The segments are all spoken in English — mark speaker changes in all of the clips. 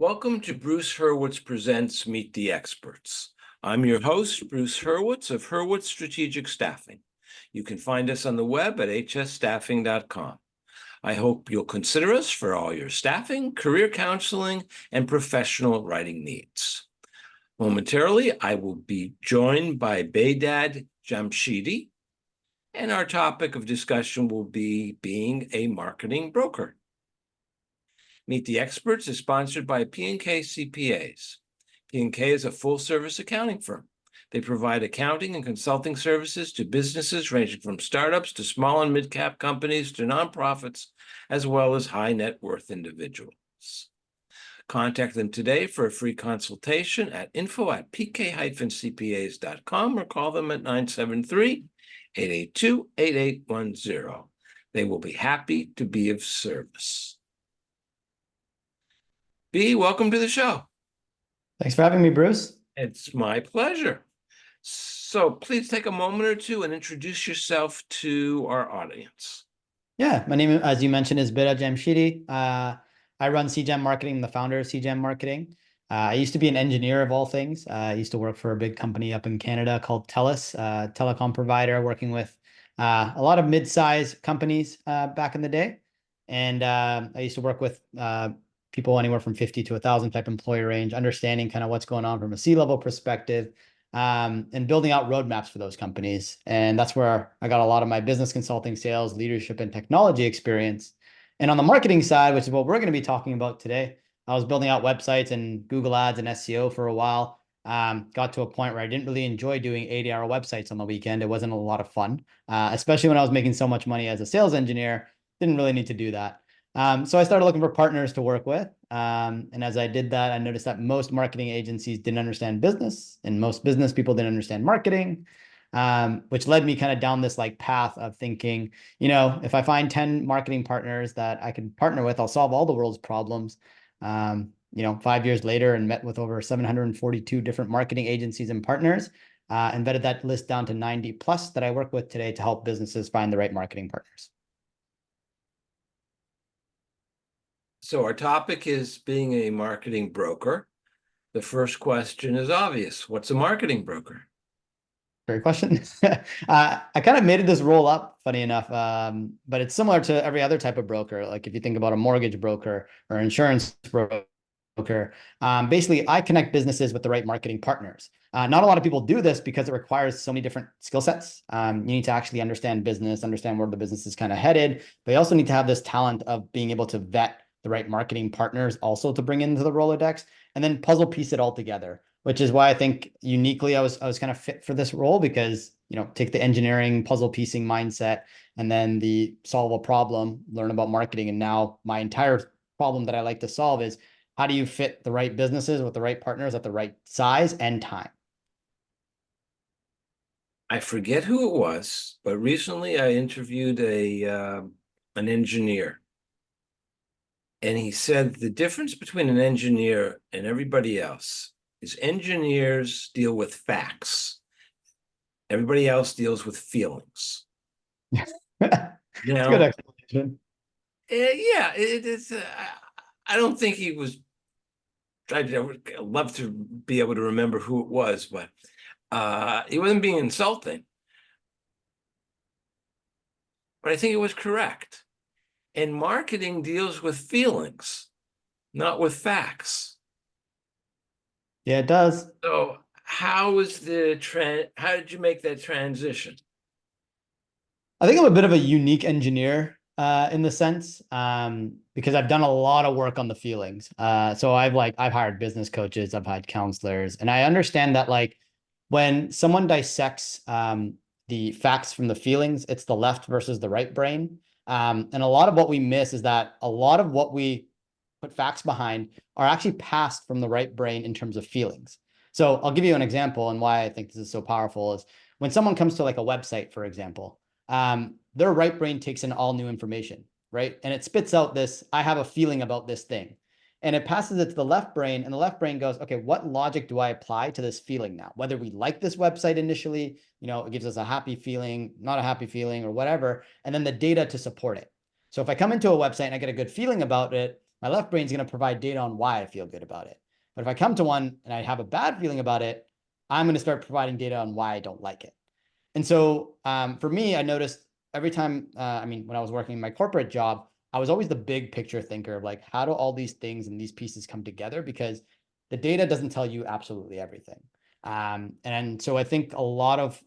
Speaker 1: Welcome to Bruce Hurwitz Presents Meet the Experts. I'm your host, Bruce Hurwitz of Hurwitz Strategic Staffing. You can find us on the web at hsstaffing.com. I hope you'll consider us for all your staffing, career counseling, and professional writing needs. Momentarily, I will be joined by Behdad Jamshidi, and our topic of discussion will be being a marketing broker. Meet the Experts is sponsored by P&K CPAs. P&K is a full-service accounting firm. They provide accounting and consulting services to businesses ranging from startups to small and mid-cap companies to nonprofits, as well as high-net-worth individuals. Contact them today for a free consultation at info@pk-cpas.com or call them at 973-882-8810. They will be happy to be of service. B, welcome to the show.
Speaker 2: Thanks for having me, Bruce.
Speaker 1: It's my pleasure. So please take a moment or two and introduce yourself to our audience.
Speaker 2: Yeah, my name, as you mentioned, is Behdad Jamshidi. I run CJAM Marketing. I'm the founder of CJAM Marketing. I used to be an engineer of all things. I used to work for a big company up in Canada called TELUS, a telecom provider, working with a lot of mid-sized companies back in the day. And I used to work with people anywhere from 50 to 1,000 type employee range, understanding kind of what's going on from a C-level perspective, and building out roadmaps for those companies. And that's where I got a lot of my business consulting, sales, leadership, and technology experience. And on the marketing side, which is what we're going to be talking about today, I was building out websites and Google Ads and SEO for a while. Got to a point where I didn't really enjoy doing 80-hour websites on the weekend. It wasn't a lot of fun, especially when I was making so much money as a sales engineer. Didn't really need to do that. So I started looking for partners to work with. And as I did that, I noticed that most marketing agencies didn't understand business and most business people didn't understand marketing, which led me kind of down this like path of thinking, if I find 10 marketing partners that I can partner with, I'll solve all the world's problems. 5 years later and met with over 742 different marketing agencies and partners, and vetted that list down to 90 plus that I work with today to help businesses find the right marketing partners.
Speaker 1: So our topic is being a marketing broker. The first question is obvious. What's a marketing broker?
Speaker 2: Great question. I kind of made this roll up, funny enough, but it's similar to every other type of broker. Like if you think about a mortgage broker or insurance broker, basically I connect businesses with the right marketing partners. Not a lot of people do this because it requires so many different skill sets. You need to actually understand business, understand where the business is kind of headed, but you also need to have this talent of being able to vet the right marketing partners also to bring into the Rolodex and then puzzle piece it all together, which is why I think uniquely I was kind of fit for this role because, take the engineering puzzle piecing mindset and then the solve a problem, learn about marketing. And now my entire problem that I like to solve is how do you fit the right businesses with the right partners at the right size and time?
Speaker 1: I forget who it was, but recently I interviewed an engineer. And he said the difference between an engineer and everybody else is engineers deal with facts. Everybody else deals with feelings.
Speaker 2: That's a good explanation.
Speaker 1: Yeah, it is. I don't think he was. I would love to be able to remember who it was, but he wasn't being insulting. But I think it was correct. And marketing deals with feelings, not with facts.
Speaker 2: Yeah, it does.
Speaker 1: So how did you make that transition?
Speaker 2: I think I'm a bit of a unique engineer in the sense because I've done a lot of work on the feelings. So I've hired business coaches, I've had counselors, and I understand that like when someone dissects the facts from the feelings, it's the left versus the right brain. And a lot of what we miss is that a lot of what we put facts behind are actually passed from the right brain in terms of feelings. So I'll give you an example and why I think this is so powerful is when someone comes to like a website, for example, their right brain takes in all new information, right? And it spits out this, I have a feeling about this thing. And it passes it to the left brain and the left brain goes, okay, what logic do I apply to this feeling now? Whether we like this website initially, it gives us a happy feeling, not a happy feeling or whatever, and then the data to support it. So if I come into a website and I get a good feeling about it, my left brain is going to provide data on why I feel good about it. But if I come to one and I have a bad feeling about it, I'm going to start providing data on why I don't like it. And so for me, I noticed every time, when I was working in my corporate job, I was always the big picture thinker of like, how do all these things and these pieces come together? Because the data doesn't tell you absolutely everything. And so I think a lot of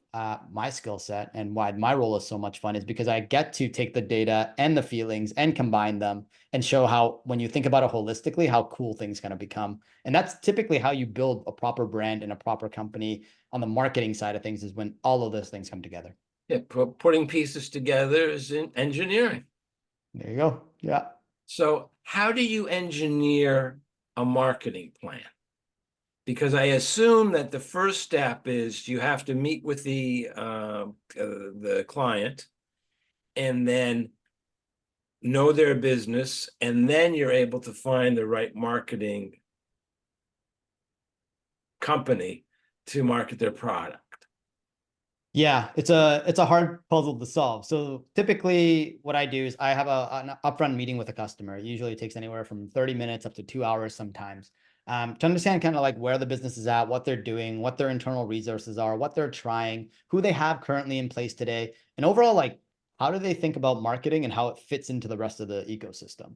Speaker 2: my skill set and why my role is so much fun is because I get to take the data and the feelings and combine them and show how, when you think about it holistically, how cool things kind of become. And that's typically how you build a proper brand and a proper company on the marketing side of things, is when all of those things come together.
Speaker 1: Yeah, putting pieces together is in engineering.
Speaker 2: There you go. Yeah.
Speaker 1: So how do you engineer a marketing plan? Because I assume that the first step is you have to meet with the client and then know their business, and then you're able to find the right marketing company to market their product.
Speaker 2: Yeah, it's a hard puzzle to solve. So typically what I do is I have an upfront meeting with a customer. It usually takes anywhere from 30 minutes up to 2 hours sometimes, to understand kind of like where the business is at, what they're doing, what their internal resources are, what they're trying, who they have currently in place today, and overall, like, how do they think about marketing and how it fits into the rest of the ecosystem.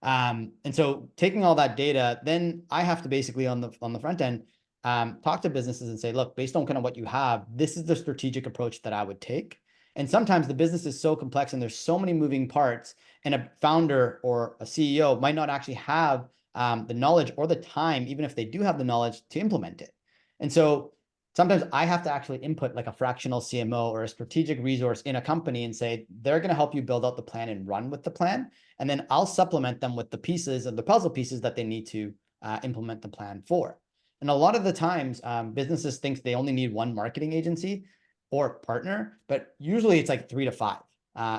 Speaker 2: And so taking all that data, then I have to basically on the front end, talk to businesses and say, look, based on kind of what you have, this is the strategic approach that I would take. And sometimes the business is so complex and there's so many moving parts, and a founder or a CEO might not actually have the knowledge or the time, even if they do have the knowledge, to implement it. And so sometimes I have to actually input like a fractional CMO or a strategic resource in a company and say, they're going to help you build out the plan and run with the plan. And then I'll supplement them with the pieces of the puzzle pieces that they need to implement the plan for. And a lot of the times, businesses think they only need one marketing agency or partner, but usually it's like 3 to 5.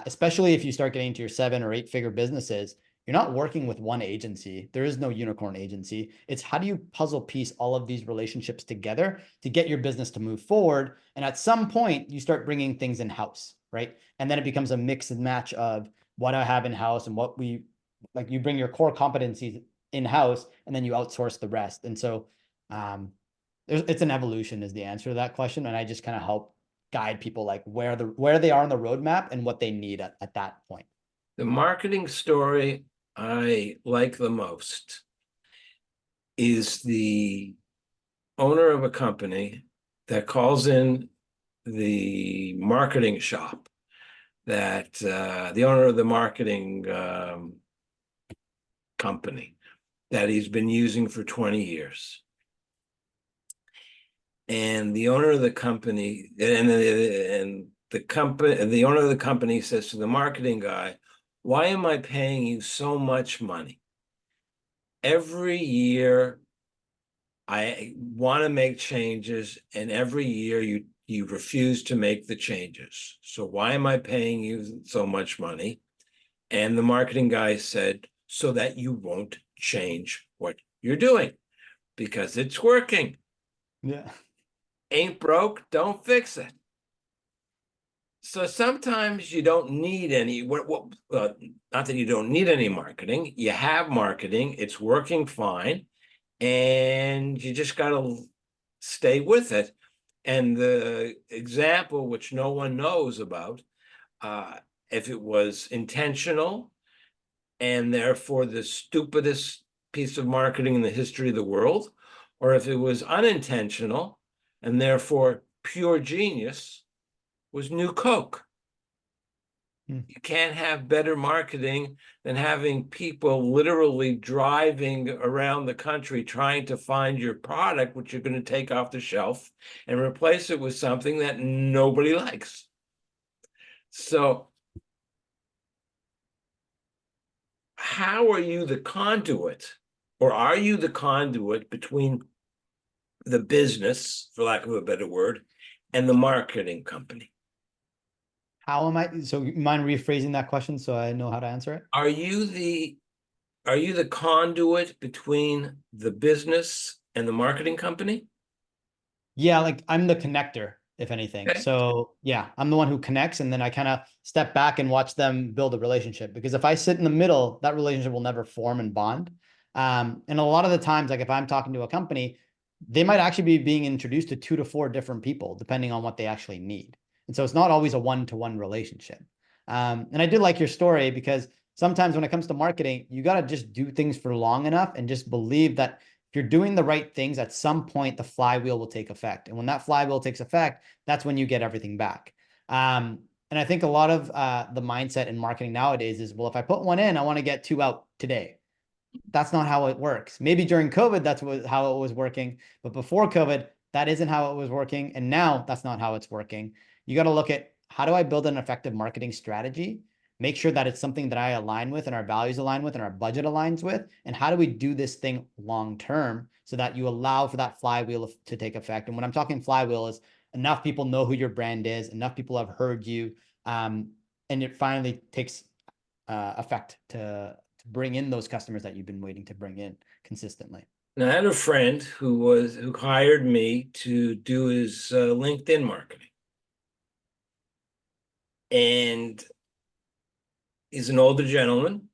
Speaker 2: Especially if you start getting into your 7 or 8 figure businesses, you're not working with one agency. There is no unicorn agency. It's how do you puzzle piece all of these relationships together to get your business to move forward. And at some point, you start bringing things in house, right? And then it becomes a mix and match of what I have in house and what we like. You bring your core competencies in house, and then you outsource the rest. And so it's an evolution is the answer to that question, and I just kind of help guide people like where they are on the roadmap and what they need at that point.
Speaker 1: The marketing story I like the most is the owner of a company that calls in the marketing shop, that the owner of the marketing company that he's been using for 20 years. And the owner of the company the owner of the company says to the marketing guy, why am I paying you so much money? Every year I want to make changes, and every year you refuse to make the changes. So why am I paying you so much money? And the marketing guy said, so that you won't change what you're doing, because it's working.
Speaker 2: Yeah.
Speaker 1: Ain't broke, don't fix it. So sometimes you don't need any, not that you don't need any marketing. You have marketing, it's working fine, and you just got to stay with it. And the example, which no one knows about, if it was intentional and therefore the stupidest piece of marketing in the history of the world, or if it was unintentional and therefore pure genius, was New Coke. You can't have better marketing than having people literally driving around the country trying to find your product, which you're going to take off the shelf, and replace it with something that nobody likes. So how are you the conduit, or are you the conduit between the business, for lack of a better word, and the marketing company?
Speaker 2: How am I? So you mind rephrasing that question so I know how to answer it?
Speaker 1: Are you the conduit between the business and the marketing company?
Speaker 2: Yeah, like I'm the connector if anything.
Speaker 1: Okay.
Speaker 2: So yeah, I'm the one who connects, and then I kind of step back and watch them build a relationship. Because if I sit in the middle, that relationship will never form and bond. And a lot of the times, like if I'm talking to a company, they might actually be being introduced to 2 to 4 different people, depending on what they actually need. And so it's not always a one-to-one relationship. And I did like your story, because sometimes when it comes to marketing, you got to just do things for long enough and just believe that if you're doing the right things, at some point the flywheel will take effect. And when that flywheel takes effect, that's when you get everything back. And I think a lot of the mindset in marketing nowadays is, well, if I put one in, I want to get 2 out today. That's not how it works. Maybe during COVID, that's how it was working. But before COVID, that isn't how it was working. And now that's not how it's working. You got to look at, how do I build an effective marketing strategy? Make sure that it's something that I align with, and our values align with, and our budget aligns with. And how do we do this thing long term so that you allow for that flywheel to take effect? And when I'm talking flywheel, is enough people know who your brand is, enough people have heard you, and it finally takes effect to bring in those customers that you've been waiting to bring in consistently.
Speaker 1: Now, I had a friend who hired me to do his LinkedIn marketing. And he's an older gentleman.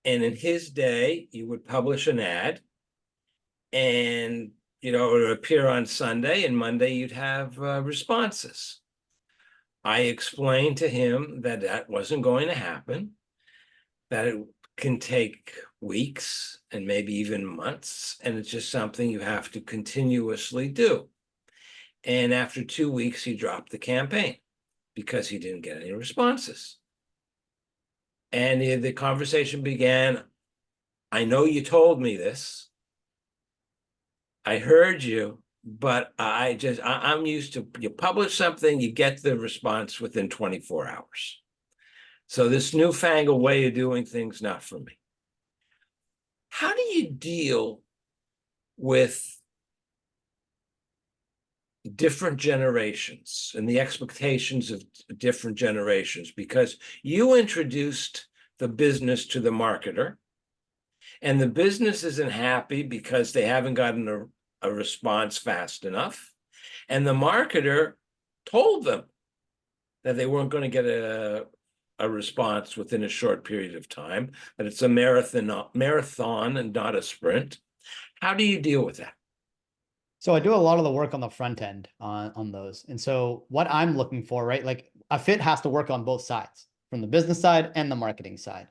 Speaker 1: And in his day, you would publish an ad, and it would appear on Sunday, and Monday you'd have responses. I explained to him that that wasn't going to happen, that it can take weeks and maybe even months, and it's just something you have to continuously do. And after 2 weeks, he dropped the campaign because he didn't get any responses. And the conversation began, I know you told me this. I heard you, but I'm used to, you publish something, you get the response within 24 hours. So this newfangled way of doing things, not for me. How do you deal with different generations and the expectations of different generations? Because you introduced the business to the marketer, and the business isn't happy because they haven't gotten a response fast enough. And the marketer told them that they weren't going to get a response within a short period of time, that it's a marathon and not a sprint. How do you deal with that?
Speaker 2: So I do a lot of the work on the front end on those. And so what I'm looking for, right? Like a fit has to work on both sides, from the business side and the marketing side.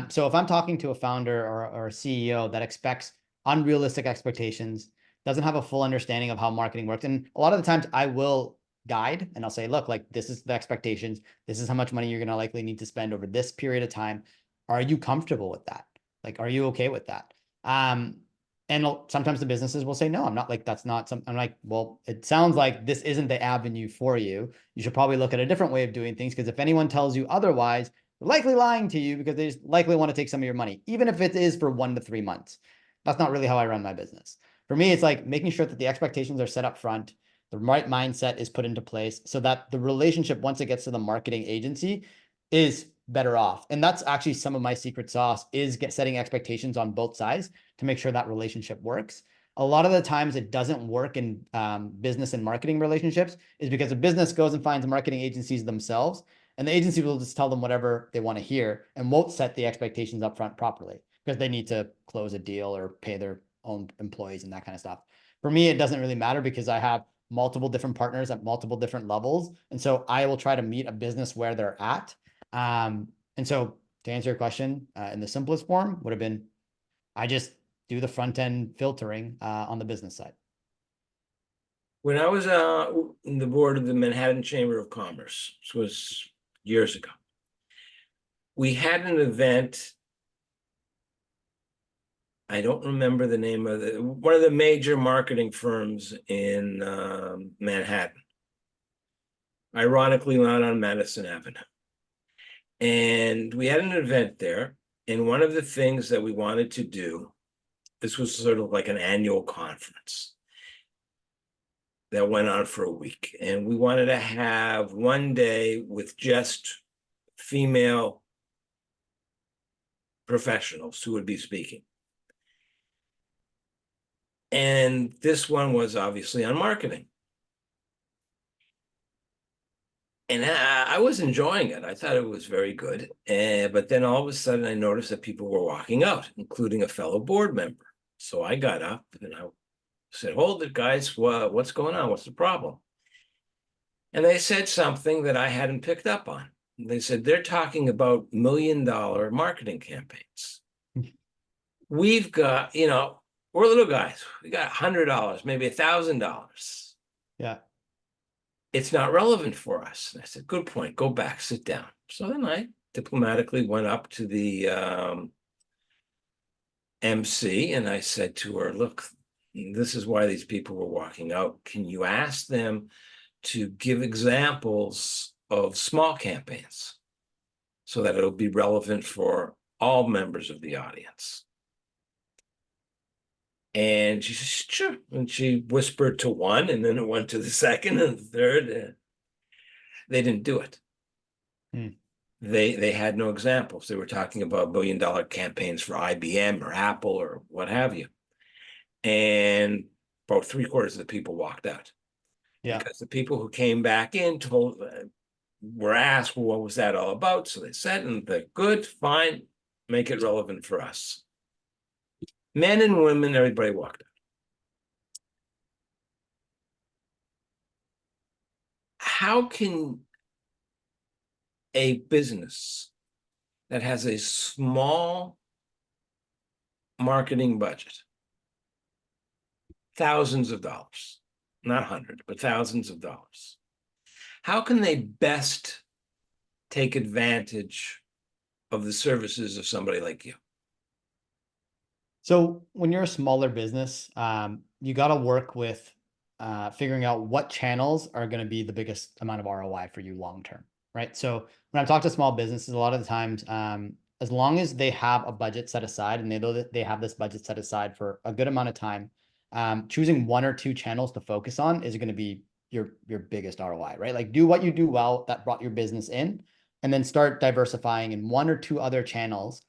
Speaker 2: So if I'm talking to a founder or a CEO that expects unrealistic expectations, doesn't have a full understanding of how marketing works, and a lot of the times I will guide and I'll say, look, like this is the expectations. This is how much money you're going to likely need to spend over this period of time. Are you comfortable with that? Like, are you okay with that? And sometimes the businesses will say, no, I'm not, like, that's not something. I'm like, well, it sounds like this isn't the avenue for you. You should probably look at a different way of doing things, because if anyone tells you otherwise, they're likely lying to you, because they just likely want to take some of your money, even if it is for 1 to 3 months. That's not really how I run my business. For me, it's like making sure that the expectations are set up front, the right mindset is put into place, so that the relationship, once it gets to the marketing agency, is better off. And that's actually some of my secret sauce, is setting expectations on both sides to make sure that relationship works. A lot of the times it doesn't work in business and marketing relationships, is because a business goes and finds marketing agencies themselves, and the agency will just tell them whatever they want to hear and won't set the expectations up front properly, because they need to close a deal or pay their own employees and that kind of stuff. For me, it doesn't really matter, because I have multiple different partners at multiple different levels. And so I will try to meet a business where they're at. And so to answer your question, in the simplest form would have been, I just do the front end filtering on the business side.
Speaker 1: When I was in the board of the Manhattan Chamber of Commerce, this was years ago, we had an event. I don't remember the name of one of the major marketing firms in Manhattan. Ironically, not on Madison Avenue. And we had an event there. And one of the things that we wanted to do, this was sort of like an annual conference that went on for a week. And we wanted to have one day with just female professionals who would be speaking. And this one was obviously on marketing. And I was enjoying it. I thought it was very good. But then all of a sudden I noticed that people were walking out, including a fellow board member. So I got up and I said, hold it, guys. What's going on? What's the problem? And they said something that I hadn't picked up on. They said they're talking about $1 million marketing campaigns. We've got, we're little guys. We got $100, maybe $1,000.
Speaker 2: Yeah.
Speaker 1: It's not relevant for us. And I said, good point. Go back, sit down. So then I diplomatically went up to the MC and I said to her, look, this is why these people were walking out. Can you ask them to give examples of small campaigns so that it'll be relevant for all members of the audience? And she said, sure. And she whispered to one, and then it went to the second and the third. And they didn't do it.
Speaker 2: Hmm.
Speaker 1: They had no examples. They were talking about $1 million campaigns for IBM or Apple or what have you. And about 3/4 of the people walked out.
Speaker 2: Yeah.
Speaker 1: Because the people who came back in were asked, well, what was that all about? So they said, and they're good, fine, make it relevant for us. Men and women, everybody walked out. How can a business that has a small marketing budget, thousands of dollars, not hundreds, but thousands of dollars, how can they best take advantage of the services of somebody like you?
Speaker 2: So when you're a smaller business, you got to work with figuring out what channels are going to be the biggest amount of ROI for you long term, right? So when I talk to small businesses, a lot of the times, as long as they have a budget set aside and they know that they have this budget set aside for a good amount of time, choosing 1 or 2 channels to focus on is going to be your biggest ROI, right? Like do what you do well that brought your business in, and then start diversifying in 1 or 2 other channels.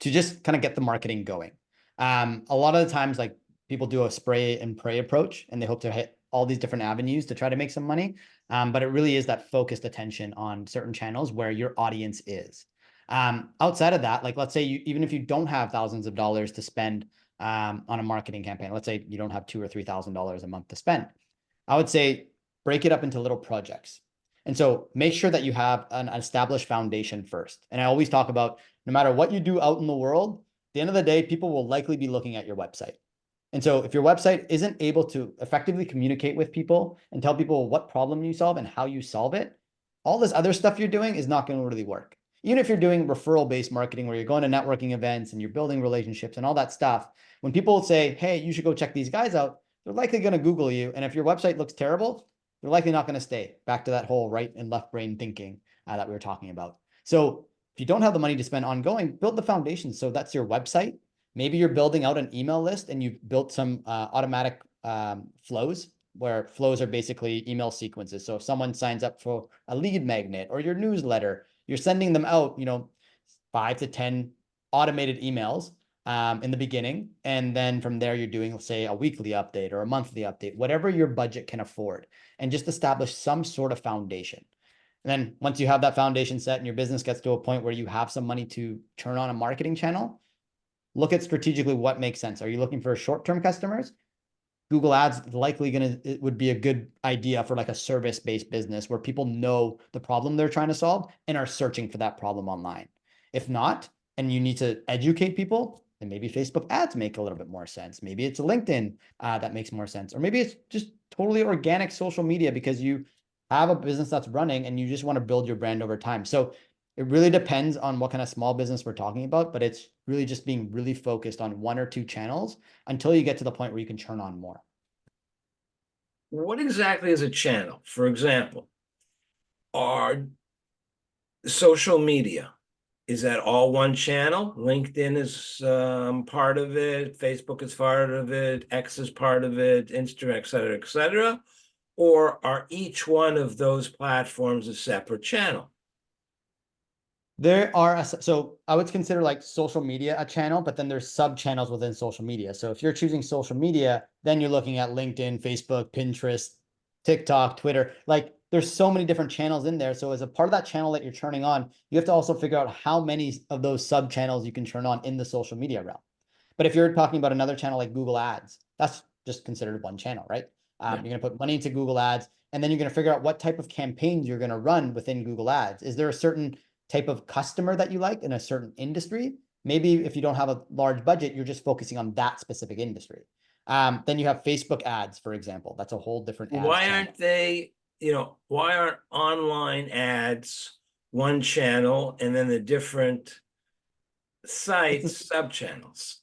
Speaker 2: To just kind of get the marketing going. A lot of the times, like people do a spray and pray approach and they hope to hit all these different avenues to try to make some money. But it really is that focused attention on certain channels where your audience is. Outside of that, like let's say even if you don't have thousands of dollars to spend on a marketing campaign, let's say you don't have $2,000 or $3,000 a month to spend, I would say break it up into little projects. And so make sure that you have an established foundation first. And I always talk about no matter what you do out in the world, at the end of the day, people will likely be looking at your website. And so if your website isn't able to effectively communicate with people and tell people what problem you solve and how you solve it, all this other stuff you're doing is not going to really work. Even if you're doing referral-based marketing where you're going to networking events and you're building relationships and all that stuff, when people say, hey, you should go check these guys out, they're likely going to Google you. And if your website looks terrible, they're likely not going to stay. Back to that whole right and left brain thinking that we were talking about. So if you don't have the money to spend ongoing, build the foundation. So that's your website. Maybe you're building out an email list and you've built some automatic flows, where flows are basically email sequences. So if someone signs up for a lead magnet or your newsletter, you're sending them out, 5 to 10 automated emails in the beginning. And then from there, you're doing, let's say, a weekly update or a monthly update, whatever your budget can afford, and just establish some sort of foundation. And then once you have that foundation set and your business gets to a point where you have some money to turn on a marketing channel, look at strategically what makes sense. Are you looking for short-term customers? Google Ads it would be a good idea for like a service-based business where people know the problem they're trying to solve and are searching for that problem online. If not, and you need to educate people, then maybe Facebook ads make a little bit more sense. Maybe it's LinkedIn that makes more sense. Or maybe it's just totally organic social media because you have a business that's running and you just want to build your brand over time. So it really depends on what kind of small business we're talking about, but it's really just being really focused on 1 or 2 channels until you get to the point where you can turn on more.
Speaker 1: What exactly is a channel? For example, are social media, is that all one channel? LinkedIn is part of it, Facebook is part of it, X is part of it, Instagram, et cetera, or are each one of those platforms a separate channel?
Speaker 2: There are, so I would consider like social media a channel, but then there's sub channels within social media. So if you're choosing social media, then you're looking at LinkedIn, Facebook, Pinterest, TikTok, Twitter. Like there's so many different channels in there. So as a part of that channel that you're turning on, you have to also figure out how many of those sub channels you can turn on in the social media realm. But if you're talking about another channel like Google Ads, that's just considered one channel, right? You're going to put money into Google Ads, and then you're going to figure out what type of campaigns you're going to run within Google Ads. Is there a certain type of customer that you like in a certain industry? Maybe if you don't have a large budget, you're just focusing on that specific industry. Then you have Facebook ads, for example. That's a whole different ads
Speaker 1: Why
Speaker 2: channel.
Speaker 1: aren't they, why aren't online ads one channel and then the different sites sub-channels?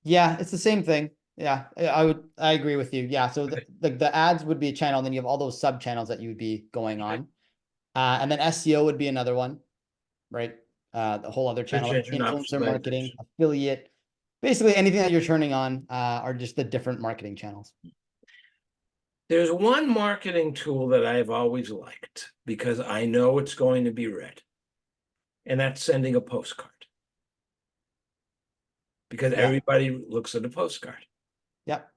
Speaker 2: Yeah, it's the same thing. Yeah, I agree with you. Yeah, so the ads would be a channel, and then you have all those sub channels that you would be going on. And then SEO would be another one, right? The whole other channel,
Speaker 1: Search engine
Speaker 2: influencer marketing,
Speaker 1: optimization.
Speaker 2: affiliate, basically anything that you're turning on are just the different marketing channels.
Speaker 1: There's one marketing tool that I've always liked because I know it's going to be read, and that's sending a postcard. Because everybody looks at a postcard.
Speaker 2: Yep.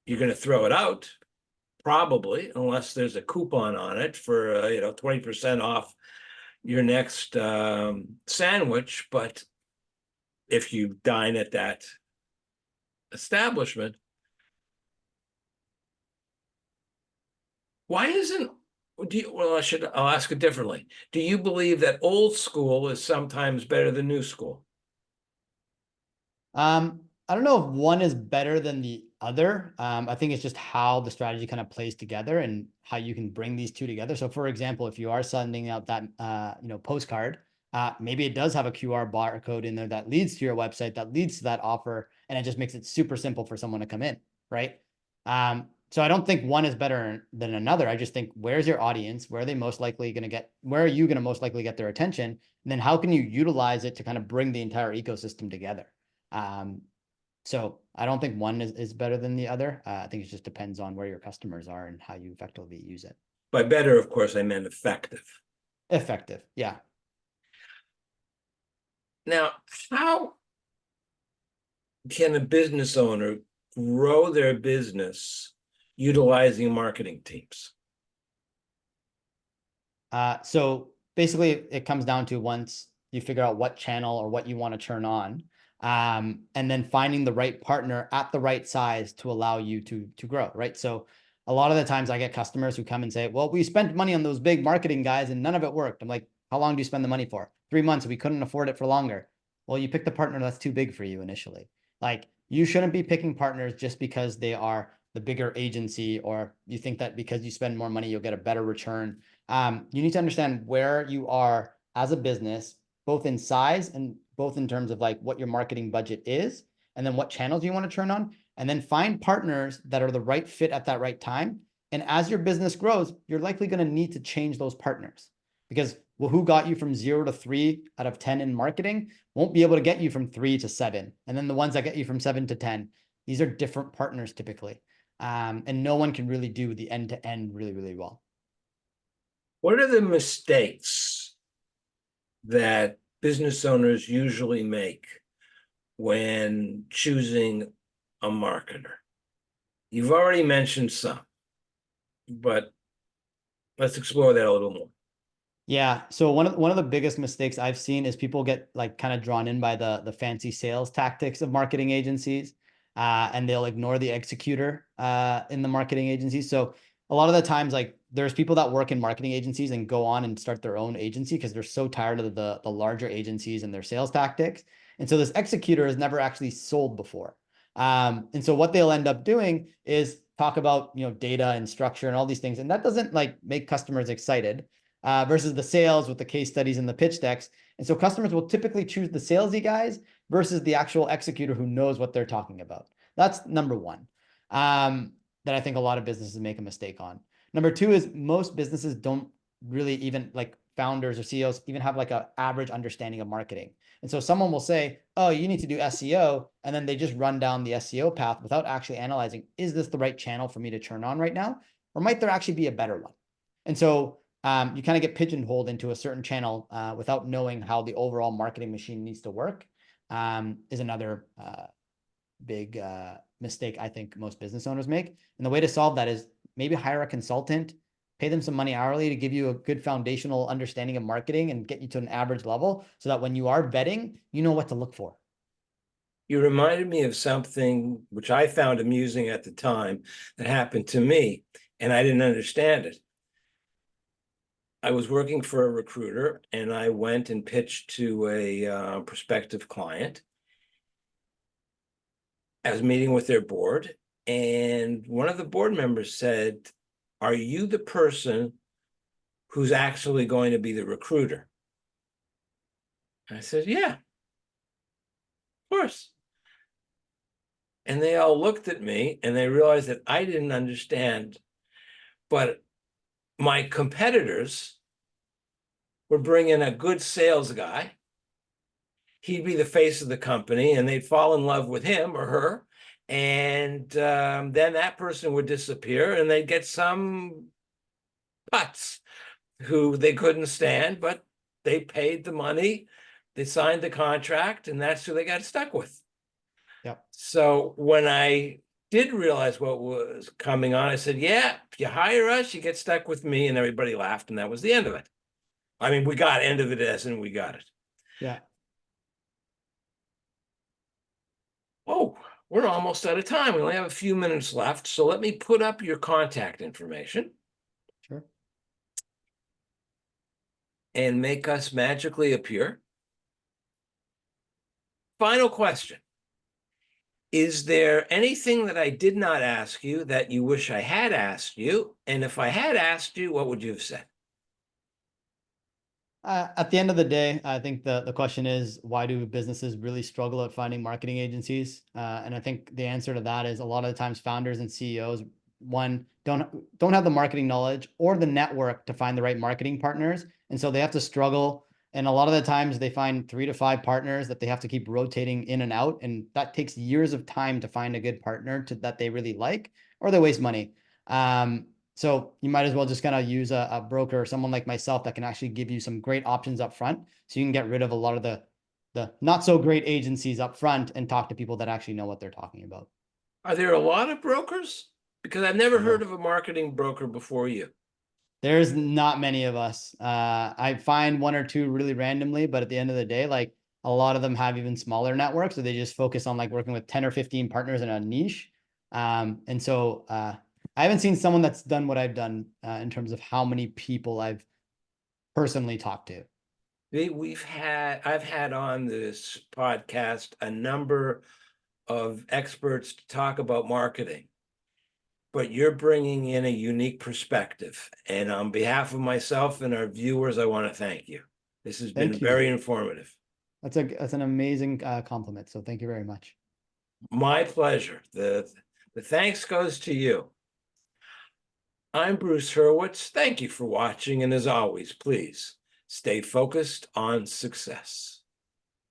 Speaker 1: You're going to throw it out, probably, unless there's a coupon on it for 20% off your next sandwich. But if you dine at that establishment, why isn't I'll ask it differently. Do you believe that old school is sometimes better than new school?
Speaker 2: I don't know if one is better than the other. I think it's just how the strategy kind of plays together and how you can bring these two together. So for example, if you are sending out that, postcard, maybe it does have a QR barcode in there that leads to your website, that leads to that offer, and it just makes it super simple for someone to come in, right? So I don't think one is better than another. I just think, where's your audience? Where are they most likely going to get, where are you going to most likely get their attention? And then how can you utilize it to kind of bring the entire ecosystem together? So I don't think one is better than the other. I think it just depends on where your customers are and how you effectively use it.
Speaker 1: By better, of course, I meant effective.
Speaker 2: Effective. Yeah.
Speaker 1: Now, how can a business owner grow their business utilizing marketing teams?
Speaker 2: So basically it comes down to, once you figure out what channel or what you want to turn on, and then finding the right partner at the right size to allow you to grow, right? So a lot of the times I get customers who come and say, well, we spent money on those big marketing guys and none of it worked. I'm like, how long do you spend the money for? 3 months. We couldn't afford it for longer. Well, you picked a partner that's too big for you initially. Like, you shouldn't be picking partners just because they are the bigger agency, or you think that because you spend more money, you'll get a better return. You need to understand where you are as a business, both in size and both in terms of like what your marketing budget is, and then what channels you want to turn on, and then find partners that are the right fit at that right time. And as your business grows, you're likely going to need to change those partners, because who got you from 0 to 3 out of 10 in marketing won't be able to get you from 3 to 7. And then the ones that get you from 7 to 10, these are different partners typically. And no one can really do the end to end really, really well.
Speaker 1: What are the mistakes that business owners usually make when choosing a marketer? You've already mentioned some, but let's explore that a little more.
Speaker 2: Yeah. So one of the biggest mistakes I've seen is people get like kind of drawn in by the fancy sales tactics of marketing agencies, and they'll ignore the executor in the marketing agencies. So a lot of the times, like, there's people that work in marketing agencies and go on and start their own agency because they're so tired of the larger agencies and their sales tactics. And so this executor has never actually sold before. And so what they'll end up doing is talk about, data and structure and all these things. And that doesn't like make customers excited. Versus the sales with the case studies and the pitch decks. And so customers will typically choose the salesy guys versus the actual executor who knows what they're talking about. That's number one, that I think a lot of businesses make a mistake on. Number two is most businesses don't really, even like founders or CEOs, even have like an average understanding of marketing. And so someone will say, oh, you need to do SEO. And then they just run down the SEO path without actually analyzing, is this the right channel for me to turn on right now? Or might there actually be a better one? And so you kind of get pigeonholed into a certain channel without knowing how the overall marketing machine needs to work, is another big mistake I think most business owners make. And the way to solve that is maybe hire a consultant, pay them some money hourly to give you a good foundational understanding of marketing and get you to an average level so that when you are betting, you know what to look for.
Speaker 1: You reminded me of something which I found amusing at the time that happened to me, and I didn't understand it. I was working for a recruiter, and I went and pitched to a prospective client. I was meeting with their board, and one of the board members said, "Are you the person who's actually going to be the recruiter?" I said, "Yeah, of course." And they all looked at me and they realized that I didn't understand, but my competitors would bring in a good sales guy. He'd be the face of the company and they'd fall in love with him or her. And then that person would disappear and they'd get some putz who they couldn't stand, but they paid the money, they signed the contract, and that's who they got stuck with.
Speaker 2: Yep.
Speaker 1: So when I did realize what was coming on, I said, "Yeah, if you hire us, you get stuck with me." And everybody laughed, and that was the end of it. I mean, we got end of it as in we got it.
Speaker 2: Yeah.
Speaker 1: Oh, we're almost out of time. We only have a few minutes left. So let me put up your contact information
Speaker 2: Sure.
Speaker 1: and make us magically appear. Final question. Is there anything that I did not ask you that you wish I had asked you? And if I had asked you, what would you have said?
Speaker 2: At the end of the day, I think the question is, why do businesses really struggle at finding marketing agencies? And I think the answer to that is a lot of the times founders and CEOs, one, don't have the marketing knowledge or the network to find the right marketing partners. And so they have to struggle. And a lot of the times they find 3 to 5 partners that they have to keep rotating in and out. And that takes years of time to find a good partner that they really like, or they waste money. So you might as well just kind of use a broker or someone like myself that can actually give you some great options up front. So you can get rid of a lot of the not so great agencies up front and talk to people that actually know what they're talking about.
Speaker 1: Are there a lot of brokers? Because I've never heard of a marketing broker before you.
Speaker 2: There's not many of us. I find 1 or 2 really randomly, but at the end of the day, like a lot of them have even smaller networks, so they just focus on like working with 10 or 15 partners in a niche. And so I haven't seen someone that's done what I've done in terms of how many people I've personally talked to.
Speaker 1: I've had on this podcast a number of experts to talk about marketing, but you're bringing in a unique perspective. And on behalf of myself and our viewers, I want to thank you. This has been very informative.
Speaker 2: That's an amazing compliment. So thank you very much.
Speaker 1: My pleasure. The thanks goes to you. I'm Bruce Hurwitz. Thank you for watching. And as always, please stay focused on success.